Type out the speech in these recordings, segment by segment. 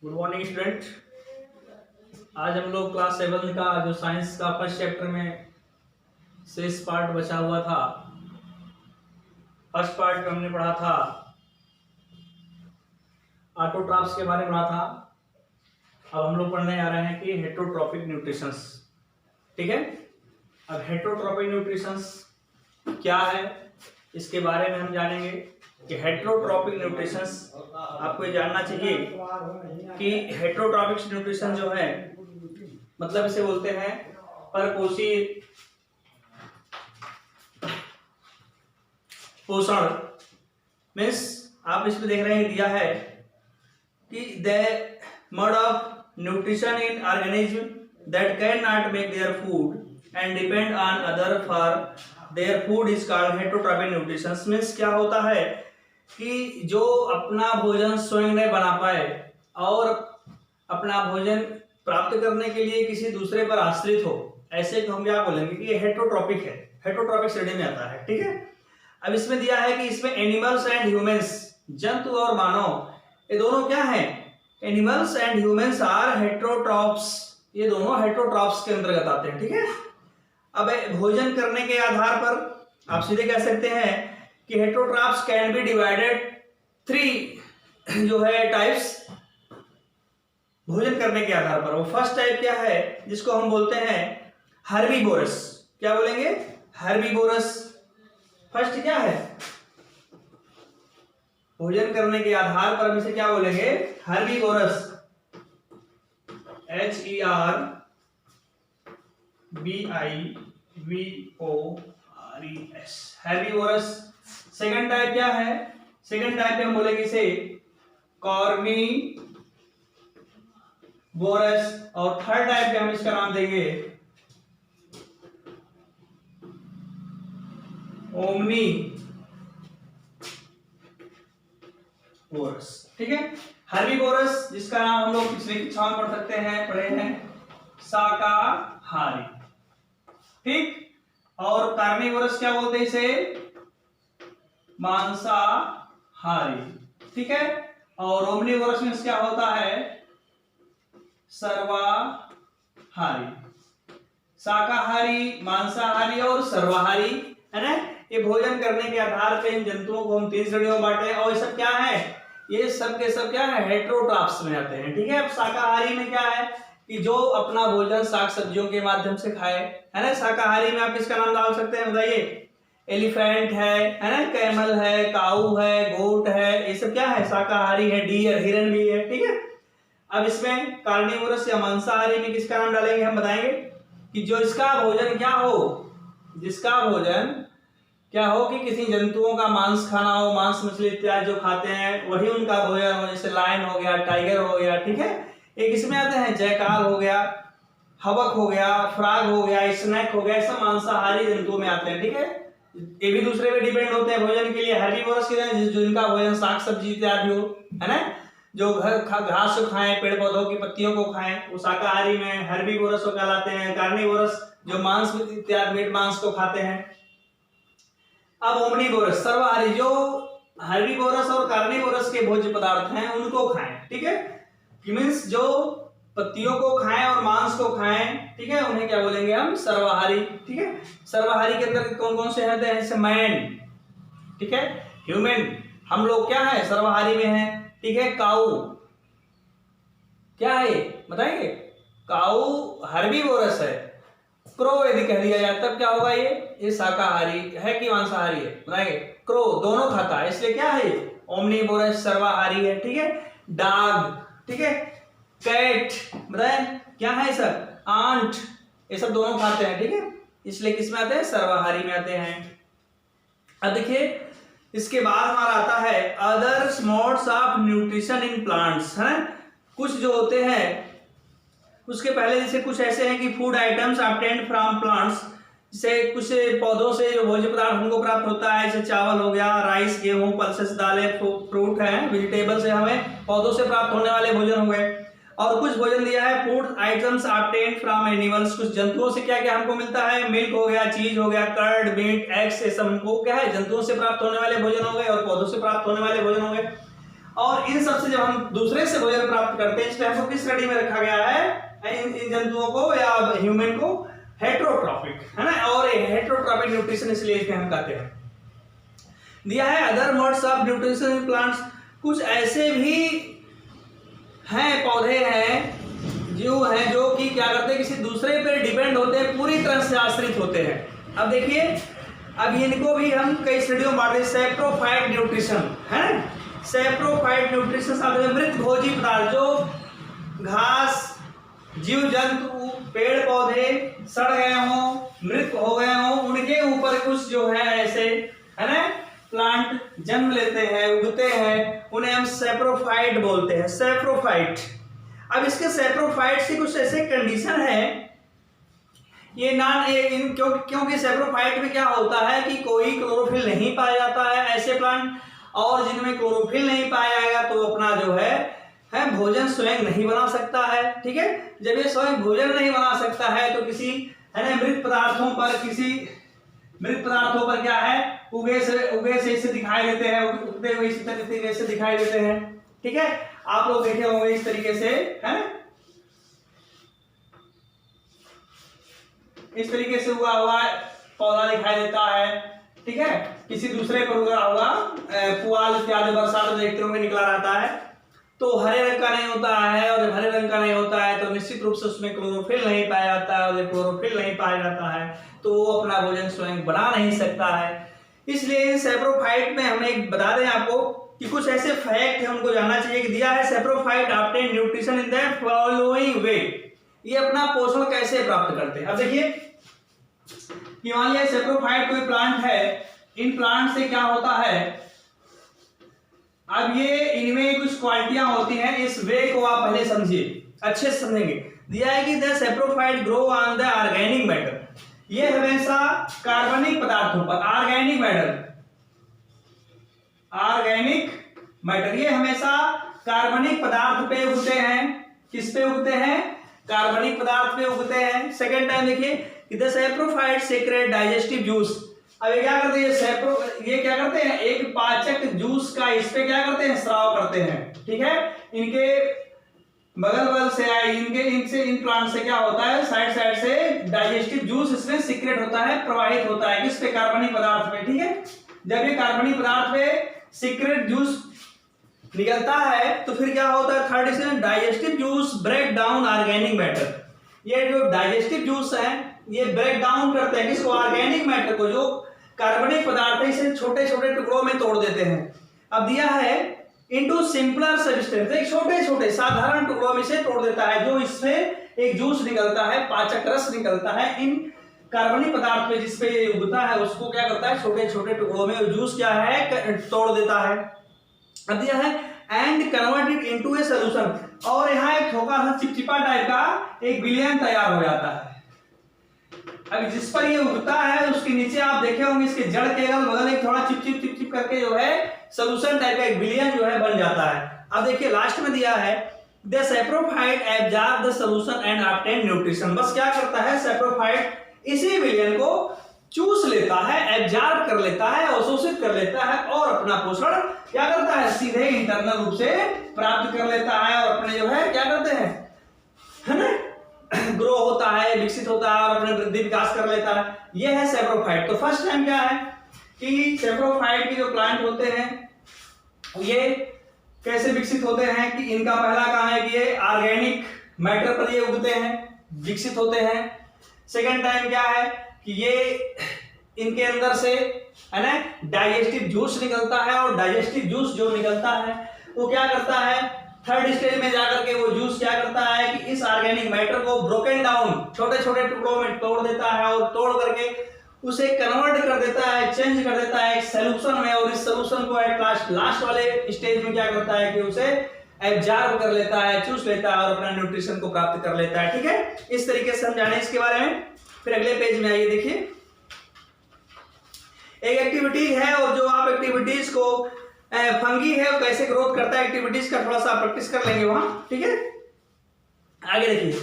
Good morning student. आज हम लोग क्लास 7 का जो साइंस का फर्स्ट चैप्टर में शेष पार्ट बचा हुआ था, फर्स्ट पार्ट में हमने पढ़ा था ऑटोट्रॉफ्स के बारे में पढ़ा था। अब हम लोग पढ़ने आ रहे हैं कि हेटरोट्रॉपिक न्यूट्रिशंस। ठीक है, अब हेटरोट्रॉपिक न्यूट्रिशंस क्या है इसके बारे में हम जानेंगे कि हेटरोट्रॉपिक न्यूट्रिशंस आपको ये जानना चाहिए कि हेटरोट्रॉपिक न्यूट्रिशन जो है मतलब इसे बोलते हैं परपोषी पोषण। मीन्स आप इसमें देख रहे हैं दिया है कि the mode of nutrition in organism that can not make their food and depend on other for their food is called heterotrophic nutrition. Means क्या होता है कि जो अपना भोजन स्वयं नहीं बना पाए और अपना भोजन प्राप्त करने के लिए किसी दूसरे पर आश्रित हो, ऐसे को हम क्या बोलेंगे कि ये हेटरोट्रॉपिक है, हेटरोट्रॉपिक श्रेणी में आता है। ठीक है, अब इसमें दिया है कि इसमें एनिमल्स एंड ह्यूमंस, जंतु और मानव, ये दोनों क्या हैं? Animals and humans are heterotrophs, ये दोनों हेटरोट्रॉप्स के अंतर्गत आते हैं। ठीक है, अब भोजन करने के आधार पर आप सीधे कह सकते हैं कि हेटरोट्रॉप्स कैन बी डिवाइडेड 3 जो है टाइप्स भोजन करने के आधार पर। वो फर्स्ट टाइप क्या है जिसको हम बोलते हैं हर्बीवोरस। क्या बोलेंगे? हर्बीवोरस। फर्स्ट क्या है? भोजन करने के आधार पर हम इसे क्या बोलेंगे? Herbivorous. HERBIVORES, herbivorous. Second type क्या है? सेकंड टाइप पे हम बोलेंगे इसे कार्निवोरस, और थर्ड टाइप पे हम इसका नाम देंगे ओमनीवोरस। ठीक है, हर्बीवोरस जिसका नाम हम लोग पिछले कक्षा में पढ़ सकते हैं, पढ़े हैं शाकाहारी। ठीक, और कार्निवोरस क्या बोलते हैं इसे? मांसाहारी। ठीक है, और ओमनीवोरस में क्या होता है? सर्वाहारी। शाकाहारी, मांसाहारी और सर्वाहारी, है ना? ये भोजन करने के आधार पे इन जंतुओं को हम 3 श्रेणियों में बांटे, और ये सब क्या है? ये सब के सब क्या है? हेटरोट्रॉप्स में आते हैं। ठीक है, अब शाकाहारी में क्या है कि जो अपना भोजन साग सब्जियों के माध्यम से खाए, है ना? शाकाहारी में आप किसका नाम डाल सकते हैं बताइए? एलिफेंट है ना? कैमल है, काऊ है, गोट है, ये सब क्या है? शाकाहारी है। डियर, हिरन भी है। ठीक है, अब इसमें कार्निवोरस या मांसाहारी में किसका नाम डालेंगे हम बताएंगे कि जो इसका भोजन क्या हो, जिसका भोजन क्या हो कि किसी जंतुओं का मांस खाना हो, मांस मछली इत्यादि जो खाते हैं वही उनका भोजन हो, जैसे लायन हो गया, टाइगर हो गया। ठीक है, एक इसमें आते हैं जयकाल हो गया, हवक हो गया, फ्रॉग हो गया, स्नेक हो गया, सब मांसाहारी जंतुओं में आते हैं। ठीक है, ये भी दूसरे पे डिपेंड होते हैं भोजन के लिए। हर्बीवोरस के जो इनका भोजन साग सब्जी इत्यादि हो, है ना? जो घास को खाएं, पेड़ पौधों की पत्तियों को खाएं, वो शाकाहारी में हर्बीवोरस को कहलाते हैं। कार्निवोरस जो मांस इत्यादि मीट मांस को खाते हैं। अब ओमनीवोरस सर्वाहारी, जो हर्बीवोरस और कार्निवोरस के भोज्य पदार्थ हैं उनको खाएं। ठीक है, मींस जो पत्तियों को खाएं और मांस को खाएं, ठीक है, उन्हें क्या बोलेंगे हम? सर्वाहारी। ठीक है, सर्वाहारी के अंदर कौन कौन से हैं? जैसे मैन, ठीक है, ह्यूमन, हम लोग क्या है? सर्वाहारी में हैं। ठीक है, काऊ क्या है बताएंगे? काऊ हर्बीवोरस है। क्रो यदि कह दिया जाए तब क्या होगा? ये शाकाहारी है कि मांसाहारी है बताएंगे? क्रो दोनों खाता है, इसलिए क्या है? ओमनीवोरस, सर्वाहारी है। ठीक है, डॉग, ठीक है, कैट बताएं क्या है सर? आंट, ये सब दोनों खाते हैं। ठीक है, इसलिए किस में आते हैं? सर्वाहारी में आते हैं। अब देखिए इसके बाद हमारा आता है others modes of nutrition in plants, है ना? कुछ जो होते हैं उसके पहले जैसे कुछ ऐसे हैं कि food items obtained from plants, जैसे कुछ पौधों से जो भोज्य पदार्थ हमको प्राप्त होता है, जैसे चावल हो गया, राइस, गेहूं, पल्सेस, दालें, फ्रूट है, वेजिटेबल से हमें पौधों से प्राप्त होने वाले भोजन हो गए। और कुछ भोजन दिया है food items obtained from animals, कुछ जंतुओं से क्या क्या हमको मिलता है? मिल्क हो गया, चीज हो गया, कर्ड, मीट, एग्स, ये सब हमको क्या है? जंतुओं से प्राप्त होने वाले भोजन हो गए और पौधों से प्राप्त होने वाले भोजन हो गए। और इन सबसे जब हम दूसरे से भोजन प्राप्त करते हैं, इस टाइम को किस श्रेणी में रखा गया है, इन जंतुओं को या ह्यूमन को हेट्रोट्रॉपिक, है ना। और हेट्रोट्रॉपिक न्यूट्रिशन इसलिए इसे हम कहते हैं। दिया है other modes of nutrition in plants, कुछ ऐसे भी हैं पौधे हैं जो कि क्या करते हैं, किसी दूसरे पर डिपेंड होते हैं, पूरी तरह से आश्रित होते हैं। अब देखिए, अब इनको भी हम कई श्रेणियों में बांटते हैं। सैप्रोफाइट न्यूट्रिशन है, सैप्रोफाइट न्यूट्रिशन मृत भोजी पदार्थ, जो घास, जीव जंतु, पेड़ पौधे सड़ गए हों, मृत हो गए हों, उनके ऊपर कुछ जो है ऐसे, है ना, प्लांट जन्म लेते हैं, उगते हैं, उन्हें हम सैप्रोफाइट बोलते हैं, सैप्रोफाइट। अब इसके सैप्रोफाइट से कुछ ऐसे कंडीशन है, ये क्योंकि सैप्रोफाइट में क्या होता है कि कोई क्लोरोफिल नहीं पाया जाता है, ऐसे प्लांट, और जिनमें क्लोरोफिल नहीं पाया जाएगा तो अपना जो है भोजन स्वयं नहीं बना सकता है। ठीक है, जब ये स्वयं भोजन नहीं बना सकता है तो किसी, है ना, मृत पदार्थों पर क्या है, उगे से इसे दिखाई देते हैं, उगते हुए इसी तरीके से दिखाई देते हैं। ठीक है, आप लोग देखे होंगे इस तरीके से, है ना, इस तरीके से उगा हुआ पौधा दिखाई देता है। ठीक है, किसी दूसरे पर उगा हुआ पुआल इत्यादि बरसात देखते होंगे निकला रहता है, तो हरे रंग का नहीं होता है, और जब हरे रंग का नहीं होता है तो निश्चित रूप से उसमें क्लोरोफिल नहीं पाया जाता है, और जब क्लोरोफिल नहीं पाया जाता है तो वो अपना भोजन स्वयं बना नहीं सकता है। इसलिए सैप्रोफाइट में हम एक बता दें आपको कि कुछ ऐसे फैक्ट है उनको जानना चाहिए। कि दिया है saprophyte obtain nutrition in the following वे, ये अपना पोषण कैसे प्राप्त करते हैं। अब देखिए कि मान लिया सैप्रोफाइट कोई प्लांट है, इन प्लांट से क्या होता है, अब ये इनमें कुछ क्वालिटियां होती हैं, इस वे को आप पहले समझिए, अच्छे से समझेंगे। दिया है कि the saprophyte grow on the organic matter, ये हमेशा कार्बनिक पदार्थों पर, ऑर्गेनिक मैटर ये हमेशा कार्बनिक पदार्थ पे उगते हैं। किस पे उगते हैं, कार्बनिक पदार्थ पे उगते हैं। सेकेंड टाइम देखिए, the saprophyte secret digestive juice, अब ये क्या करते हैं, ये क्या करते हैं, एक पाचक जूस का इस पे क्या करते हैं, स्राव करते हैं। ठीक है, इनके बगल से आए, इन प्लांट से क्या होता है, साइड से डाइजेस्टिव जूस इसमें सीक्रेट होता है, प्रवाहित होता है, किस पे, कार्बनिक पदार्थ पे। ठीक है, जब ये कार्बनिक पदार्थ पे सीक्रेट जूस निकलता है तो फिर क्या होता है, थर्ड इसमें digestive juice break down organic matter, ये जो डाइजेस्टिव जूस है ये ब्रेक डाउन करते हैं किसको, ऑर्गेनिक मैटर को, जो कार्बनिक पदार्थ है, इसे छोटे छोटे टुकड़ों में तोड़ देते हैं। अब दिया है इनटू सिंपलर सब्सटेंस, एक छोटे छोटे साधारण टुकड़ों में से तोड़ देता है, जो इससे एक जूस निकलता है, पाचक रस निकलता है इन कार्बनिक पदार्थ पे, जिसपे ये उगता है उसको क्या करता है, छोटे छोटे टुकड़ों में जूस क्या है, तोड़ देता है। अब दिया है and converted into A solution, और यहाँ एक छोटा सा चिपचिपा टाइप का एक विलयन तैयार हो जाता है। अब जिस पर ये उगता है उसके नीचे आप देखे होंगे इसके जड़ के अगल बगल एक थोड़ा चिपचिप करके जो है सॉल्यूशन टाइप का एक विलयन जो है बन जाता है। अब देखिए लास्ट में दिया है the saprophyte absorb the solution and obtain nutrition, बस क्या करता है, सैप्रोफाइट इसी विलयन को चूस लेता है, एब्जॉर्ब कर लेता है, अवशोषित कर लेता है, और अपना पोषण क्या करता है, सीधे इंटरनल रूप से प्राप्त कर लेता है, और अपने जो है क्या करते हैं, है ना, ग्रो होता है, विकसित होता है, और अपने वृद्धि विकास कर लेता है। यह है सैप्रोफाइट। तो फर्स्ट टाइम क्या है कि सैप्रोफाइट के जो प्लांट होते हैं ये कैसे विकसित होते हैं, कि इनका पहला काम है कि ये ऑर्गेनिक मैटर पर ये उगते हैं, विकसित होते हैं। सेकेंड टाइम क्या है कि ये इनके अंदर से, है ना, डाइजेस्टिव जूस निकलता है, और डाइजेस्टिव जूस जो निकलता है वो क्या करता है, थर्ड स्टेज में जाकर के वो जूस क्या करता है कि इस ऑर्गेनिक मैटर को ब्रोकन डाउन छोटे छोटे टुकड़ों में तोड़ देता है, और तोड़ करके उसे कन्वर्ट कर देता है, चेंज कर देता है एक सॉल्यूशन में, और इस सॉल्यूशन को एट लास्ट वाले स्टेज में क्या करता है कि उसे एब्जॉर्ब कर लेता है, चूस लेता है, और अपना न्यूट्रिशन को प्राप्त कर लेता है। ठीक है, इस तरीके से हम जाने इसके बारे में। फिर अगले पेज में आइए, देखिए एक एक्टिविटी है, और जो आप एक्टिविटीज को फंगी है और कैसे ग्रोथ करता है, एक्टिविटीज का थोड़ा सा प्रैक्टिस कर लेंगे वहां। ठीक है, आगे देखिए,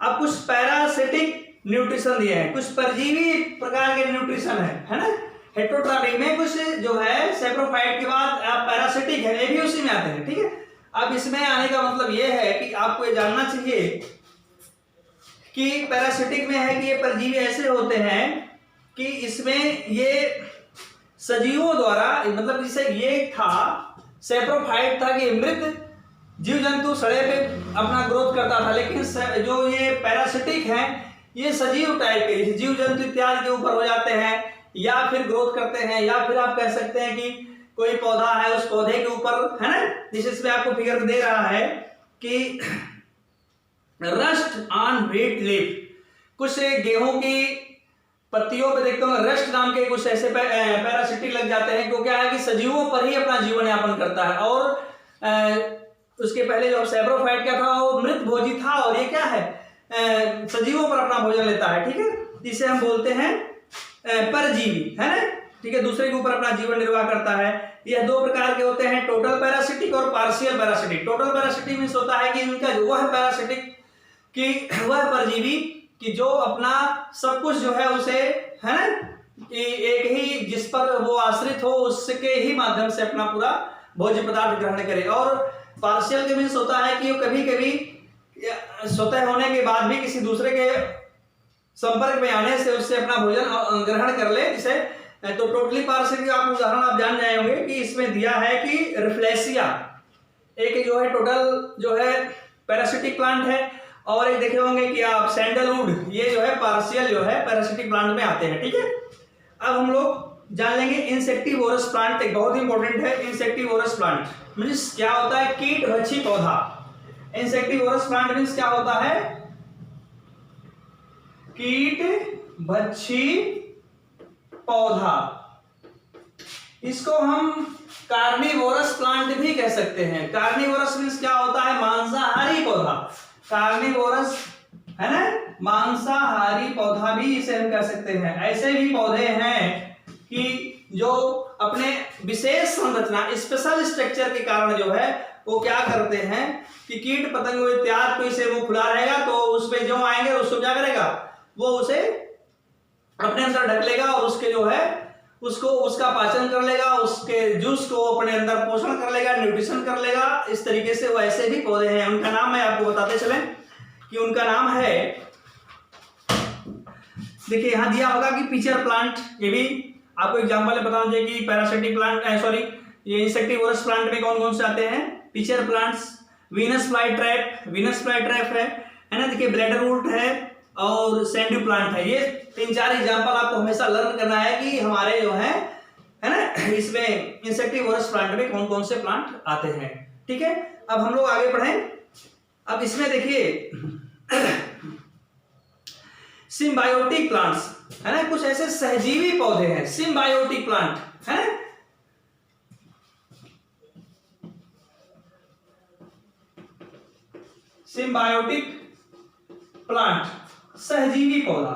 अब कुछ पैरासिटिक न्यूट्रिशन दिए हैं, कुछ परजीवी प्रकार के न्यूट्रिशन है ना, हेट्रोट्रॉपिक में कुछ जो है सैप्रोफाइट के बाद पैरासिटिक है, ये भी उसी में आते हैं, ठीक है। अब इसमें आने का मतलब ये है कि आपको ये जानना चाहिए कि पैरासिटिक में है कि ये परजीवी ऐसे होते हैं कि इसमें ये सजीवों द्वारा, मतलब जैसे ये था सैप्रोफाइट था कि मृत जीव जंतु सड़े पे अपना ग्रोथ करता था, लेकिन जो ये पैरासिटिक हैं ये सजीव टाइप के जैसे जीव जंतु इत्यादि के ऊपर हो जाते हैं या फिर ग्रोथ करते हैं, या फिर आप कह सकते हैं कि कोई पौधा है उस पौधे के ऊपर, है ना, जिसमें आपको फिगर दे रहा है कि रस्ट ऑन व्हीट लीफ, कुछ गेहूं की पत्तियों पे देखते हो रस्ट नाम के कुछ ऐसे पैरासिटिक लग जाते हैं, क्योंकि क्या है कि सजीवों पर ही अपना जीवन यापन करता है। और उसके पहले जो सैप्रोफाइट क्या था वो मृत भोजी था, और ये क्या है सजीवों पर अपना भोजन लेता है, ठीक है, जिसे हम बोलते हैं परजीवी, है ना, ठीक है, दूसरे के ऊपर अपना जीवन निर्वाह करता है। यह दो प्रकार के होते हैं, टोटल पैरासिटिक और partial parasitic. Total parasitic means होता है कि इनका वह पैरासिटिक कि वह परजीवी कि जो अपना सब कुछ जो है उसे, है ना, कि एक ही जिस पर वो आश्रित हो उसके ही माध्यम से अपना पूरा भोज्य पदार्थ ग्रहण करे। और पार्शियल के मीन्स होता है कि वो कभी कभी स्वतः होने के बाद भी किसी दूसरे के संपर्क में आने से उससे अपना भोजन ग्रहण कर ले, जिसे तो टोटली पार्शियल का आप उदाहरण आप जान जाए होंगे कि इसमें दिया है कि रिफ्लेसिया एक जो है टोटल जो है पैरासिटिक प्लांट है, और एक देखे होंगे कि आप सैंडलवुड, ये जो है पार्शियल जो है पैरासिटिक प्लांट में आते हैं, ठीक है। अब हम लोग जान लेंगे इंसेक्टिवोरस प्लांट, एक बहुत इंपॉर्टेंट है इंसेक्टिवोरस प्लांट मीन्स क्या होता है, कीट भक्षी पौधा। इंसेक्टिवोरस प्लांट मीन्स क्या होता है, कीट भक्षी पौधा। इसको हम कार्निवोरस प्लांट भी कह सकते हैं। कार्निवोरस मीन्स क्या होता है, मांसाहारी पौधा। कार्निवोरस है ना, मांसाहारी पौधा भी इसे हम कह सकते हैं। ऐसे भी पौधे हैं कि जो अपने विशेष संरचना स्पेशल स्ट्रक्चर के कारण जो है वो क्या करते हैं कि कीट पतंग इत्यादि कोई से वो खुला रहेगा तो उसमें जो आएंगे उसको क्या करेगा, वो उसे अपने अंदर ढक लेगा और उसके जो है उसको उसका पाचन कर लेगा, उसके जूस को अपने अंदर पोषण कर लेगा, न्यूट्रिशन कर लेगा। इस तरीके से वो ऐसे भी पौधे हैं, उनका नाम मैं आपको बताते चले कि उनका नाम है, देखिए यहां दिया होगा कि पिचर प्लांट। ये भी आपको एग्जांपल है, बता दीजिए कि पैरासिटिक प्लांट सॉरी ये इंसेक्टिवोरस प्लांट में कौन कौन से आते हैं, pitcher plants, Venus fly trap है ना, देखिए ब्लैडर वुड है और सैंडू प्लांट है। ये 3-4 एग्जांपल आपको हमेशा लर्न करना है कि हमारे जो है ना, इसमें इंसेक्टिवोरस प्लांट में कौन कौन से प्लांट आते हैं, ठीक है। अब हम लोग आगे बढ़ें। अब इसमें देखिए सिम्बायोटिक प्लांट्स है ना, कुछ ऐसे सहजीवी पौधे हैं सिम्बायोटिक प्लांट, है ना। सिम्बायोटिक प्लांट सहजीवी पौधा।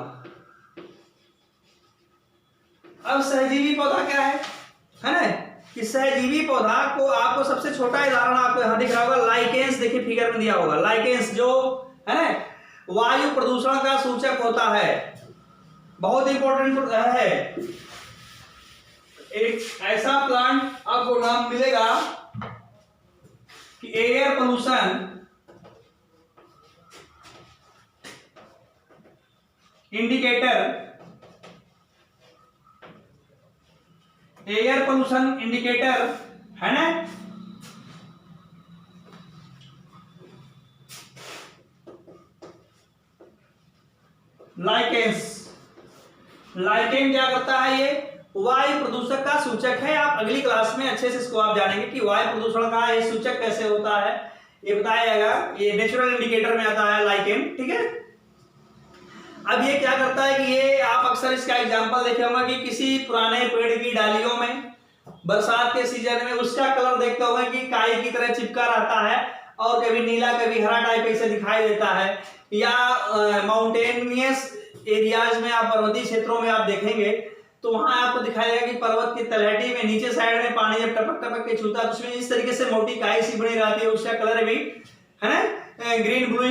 अब सहजीवी पौधा क्या है ना, कि सहजीवी पौधा को आपको सबसे छोटा उदाहरण आपको यहां दिख रहा होगा, लाइकेंस। देखिए फिगर में दिया होगा, लाइकेंस जो है ना वायु प्रदूषण का सूचक होता है, बहुत इंपॉर्टेंट है। एक ऐसा प्लांट आपको नाम मिलेगा कि air pollution indicator, air pollution indicator है ना। लाइकेन क्या करता है, ये वायु प्रदूषक का सूचक है। आप अगली क्लास में अच्छे से इसको आप जानेंगे कि वायु प्रदूषण का ये सूचक कैसे होता है, ये बताया जाएगा। ये नेचुरल इंडिकेटर में आता है लाइकेन, ठीक है। अब ये क्या करता है कि ये आप अक्सर इसका एग्जांपल देखे होंगे कि किसी पुराने पेड़ की डालियों में बरसात के सीजन में उसका कलर देखते होंगे कि काई की तरह चिपका रहता है और कभी नीला कभी हरा टाइप ऐसे दिखाई देता है। या माउंटेनियस एरियाज में आप पर्वतीय क्षेत्रों में आप देखेंगे तो वहां आपको दिखाई देगा कि पर्वत की तलहटी में नीचे साइड में पानी जब टपक टपक के छूता है तो उसमें इस तरीके से मोटी काई सी बनी रहती है, उसका कलर भी है ना ग्रीन ब्लू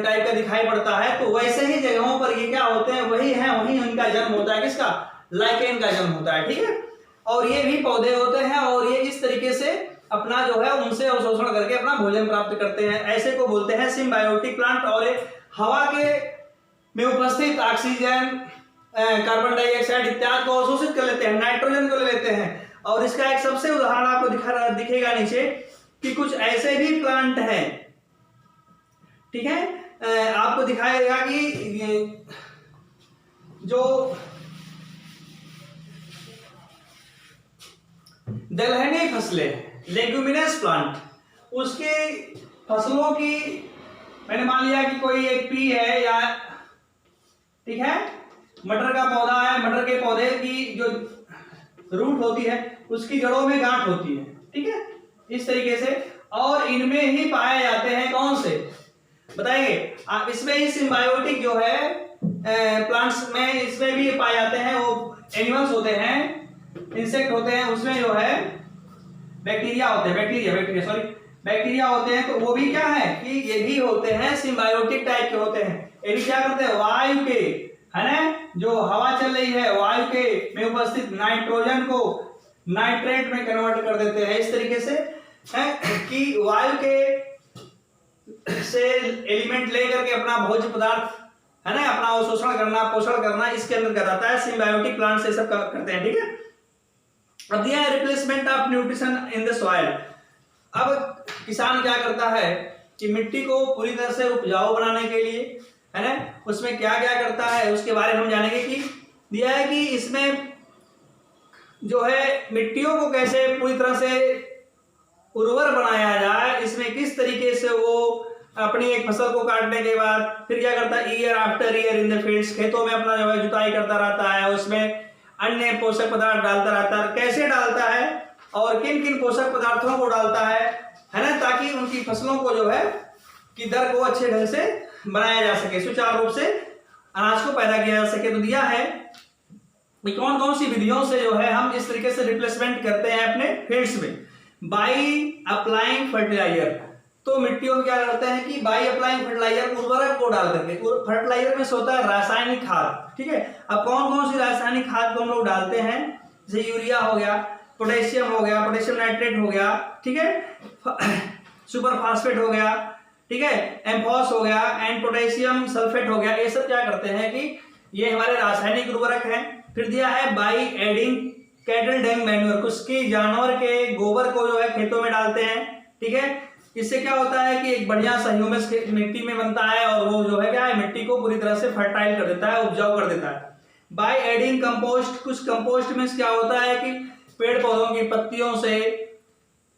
टाइप का दिखाई पड़ता है। तो वैसे ही जगहों पर ये क्या होते हैं, वही है, वहीं उनका जन्म होता है, किसका, लाइकेन का जन्म होता है, ठीक है। और ये भी पौधे होते हैं और ये इस तरीके से अपना जो है उनसे अवशोषण करके अपना भोजन प्राप्त करते हैं, ऐसे को बोलते हैं सिम्बायोटिक प्लांट। और हवा के में उपस्थित ऑक्सीजन, कार्बन डाइऑक्साइड इत्यादि को अवशोषित कर लेते हैं, नाइट्रोजन को ले लेते हैं। और इसका एक सबसे उदाहरण आपको दिखेगा नीचे कि कुछ ऐसे भी प्लांट हैं, ठीक है, आपको दिखाएगा कि जो दलहनी फसलें, लेग्यूमिनस प्लांट, उसके फसलों की, मैंने मान लिया कि कोई एक पी है या, ठीक है, मटर का पौधा है, मटर के पौधे की जो रूट होती है उसकी जड़ों में गांठ होती है, ठीक है, इस तरीके से। और इनमें ही पाए जाते हैं कौन से बताइए आप, इसमें ही सिम्बायोटिक जो है प्लांट्स में इसमें भी पाए जाते हैं, वो एनिमल्स होते हैं, इंसेक्ट होते हैं, उसमें जो है बैक्टीरिया होते हैं, बैक्टीरिया होते हैं। तो वो भी क्या है कि ये भी होते हैं सिम्बायोटिक टाइप के होते हैं। ये भी क्या करते हैं, वायु के, है ना, जो हवा चल रही है वायु के में उपस्थित नाइट्रोजन को नाइट्रेट में कन्वर्ट कर देते हैं, इस तरीके से है कि वायु के से एलिमेंट लेकर के अपना भोज्य पदार्थ, है ना, अपना अवशोषण करना, पोषण करना, इसके अंदर आता है। सिम्बायोटिक प्लांट से सब करते हैं, ठीक है। अब दिया है replacement of nutrition in the soil. अब किसान क्या करता है कि मिट्टी को पूरी तरह से उपजाऊ बनाने के लिए, है ना, उसमें क्या क्या करता है उसके बारे में हम जानेंगे। कि दिया है कि इसमें जो है मिट्टियों को कैसे पूरी तरह से उर्वर बनाया जाए, इसमें किस तरीके से वो अपनी एक फसल को काटने के बाद फिर क्या करता है, year after year in the fields, खेतों में अपना जो है जुताई करता रहता है, उसमें अन्य पोषक पदार्थ डालता रहता है, कैसे डालता है और किन किन पोषक पदार्थों को डालता है ना, ताकि उनकी फसलों को जो है कि दर को अच्छे ढंग से बनाया जा सके, सुचारू रूप से अनाज को पैदा किया जा सके। तो दिया है कौन कौन सी विधियों से जो है हम इस तरीके से रिप्लेसमेंट करते हैं अपने फील्ड्स में। बाई अप्लाइंग फर्टिलाइजर, तो मिट्टियों में क्या करते हैं कि बाई अप्लाइंग फर्टिलाइजर, उर्वरक को डाल करके, फर्टिलाइजर में से होता है रासायनिक खाद, ठीक है। अब कौन कौन सी रासायनिक खाद को हम लोग डालते हैं, जैसे यूरिया हो गया, पोटेशियम हो गया, पोटेशियम नाइट्रेट हो गया, ठीक है, सुपर फास्फेट हो गया, ठीक है, एम्फॉस हो गया, एंड पोटेशियम सल्फेट हो गया। ये सब क्या करते हैं कि ये हमारे रासायनिक उर्वरक हैं। फिर दिया है by adding cattle Dang manure, कुछ जानवर के गोबर को जो है खेतों में डालते हैं, ठीक है। इससे क्या होता है कि एक बढ़िया सा ह्यूमस मिट्टी में बनता है और वो जो है क्या है, मिट्टी को पूरी तरह से फर्टाइल कर देता है, उपजाऊ कर देता है। बाय एडिंग कंपोस्ट, कुछ कंपोस्ट में क्या होता है कि पेड़ पौधों की पत्तियों से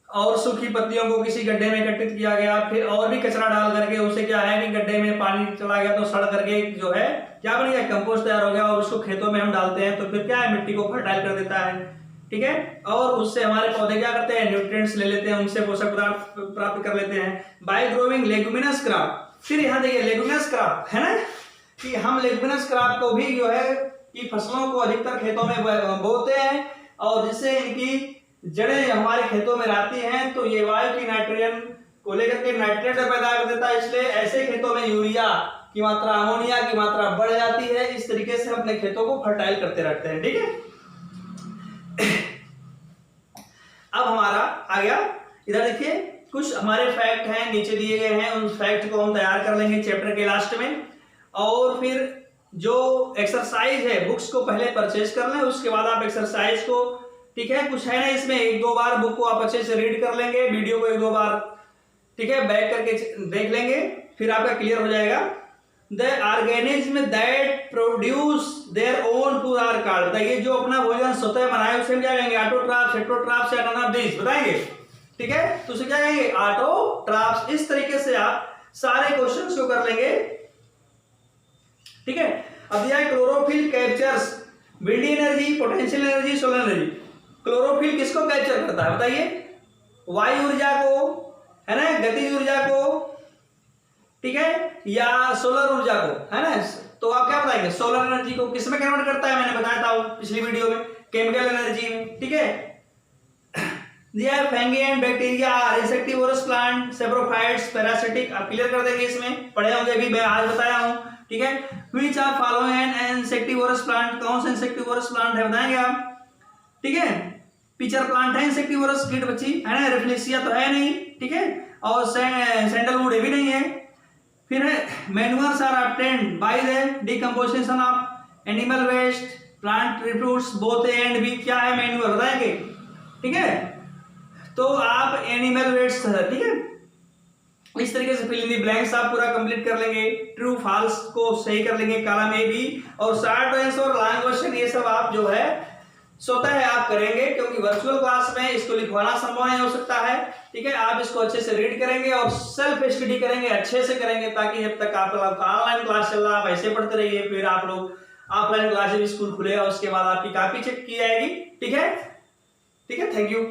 और सूखी पत्तियों को किसी गड्ढे में एकत्रित किया गया, फिर और भी कचरा डाल करके उसे क्या है कि गड्ढे में पानी चला गया तो सड़ करके जो है क्या बन गया, कंपोस्ट तैयार हो गया, और उसको खेतों में हम डालते हैं तो फिर क्या है, मिट्टी को फर्टाइल कर देता है, ठीक है। और उससे हमारे पौधे क्या करते हैं, न्यूट्रिएंट्स ले लेते हैं, उनसे पोषक पदार्थ प्राप्त कर लेते हैं। बाय ग्रोइंग लेगुमिनस क्रॉप, फिर यहाँ देखिए लेगुमिनस क्रॉप है ना, कि हम लेगुमिनस क्रॉप को भी जो है कि फसलों को अधिकतर खेतों में बोते हैं और जिससे इनकी जड़ें हमारे खेतों में रहती हैं, तो ये वायु की नाइट्रोजन को लेकर के नाइट्रेट पैदा कर देता है, इसलिए ऐसे खेतों में यूरिया की मात्रा, अमोनिया की मात्रा बढ़ जाती है। इस तरीके से अपने खेतों को फर्टाइल करते रहते हैं, ठीक है। अब हमारा आ गया इधर देखिए, कुछ हमारे फैक्ट हैं नीचे दिए गए हैं, उन फैक्ट को हम तैयार कर लेंगे चैप्टर के लास्ट में। और फिर जो एक्सरसाइज है, बुक्स को पहले परचेज कर लें, उसके बाद आप एक्सरसाइज को, ठीक है, कुछ है ना इसमें, एक दो बार बुक को आप अच्छे से रीड कर लेंगे, वीडियो को एक दो बार, ठीक है, बैक करके देख लेंगे, फिर आपका क्लियर हो जाएगा। The organism that produce their own food are called, बताइए जो अपना भोजन स्वतः बनाए उसे हम क्या कहेंगे, ऑटोट्रॉफ्स, हेटेरोट्रॉफ्स या नन ऑफ दिस बताएंगे, ठीक है, तो उसे क्या कहेंगे, ऑटोट्रॉफ्स। इस तरीके से आप सारे क्वेश्चंस को कर लेंगे, ठीक है। अब यह chlorophyll captures wind energy, potential energy, solar energy. Chlorophyll किसको कैप्चर करता है बताइए, वायु ऊर्जा को, है ना, गतिज ऊर्जा को, ठीक है, या सोलर ऊर्जा को, है ना। तो आप क्या बताएंगे, सोलर एनर्जी को किस में कन्वर्ट करता है, मैंने बताया था पिछली वीडियो में, केमिकल एनर्जी में, ठीक है। दिया है fungi and bacteria are insectivorous plant, saprophytes, parasitic. आप क्लियर कर देंगे, इसमें पढ़े होंगे, अभी मैं आज बताया हूँ, ठीक है। Which are following an insectivorous plant, कौन सा इंसेक्टिवोरस प्लांट है बताएंगे आप, ठीक है। पिचर प्लांट है इंसेक्टिवोरस, कीट बच्ची है ना, रेफलेक्सिया तो है नहीं, ठीक है, और सैंडलवुड भी नहीं है। फिर है manures are obtained by the decomposition of animal waste, plant refuse both A and B. क्या है मैन्युअर बताएंगे, ठीक है। तो आप एनिमल वेस्ट, ठीक है, इस तरीके से फिल इन द ब्लैंक्स आप पूरा कंप्लीट कर लेंगे, ट्रू फॉल्स को सही कर लेंगे कॉलम ए बी, और शॉर्ट आंसर और लॉन्ग क्वेश्चन ये सब आप जो है स्वतः आप करेंगे, क्योंकि वर्चुअल क्लास में इसको लिखवाना संभव नहीं हो सकता है, ठीक है। आप इसको अच्छे से रीड करेंगे और सेल्फ स्टडी करेंगे, अच्छे से करेंगे, ताकि जब तक आपका ऑनलाइन क्लास चल रहा है आप ऐसे पढ़ते रहिए, फिर आप लोग ऑफलाइन क्लास जब स्कूल खुलेगा उसके बाद आपकी कॉपी चेक की जाएगी, ठीक है, ठीक है। Thank you.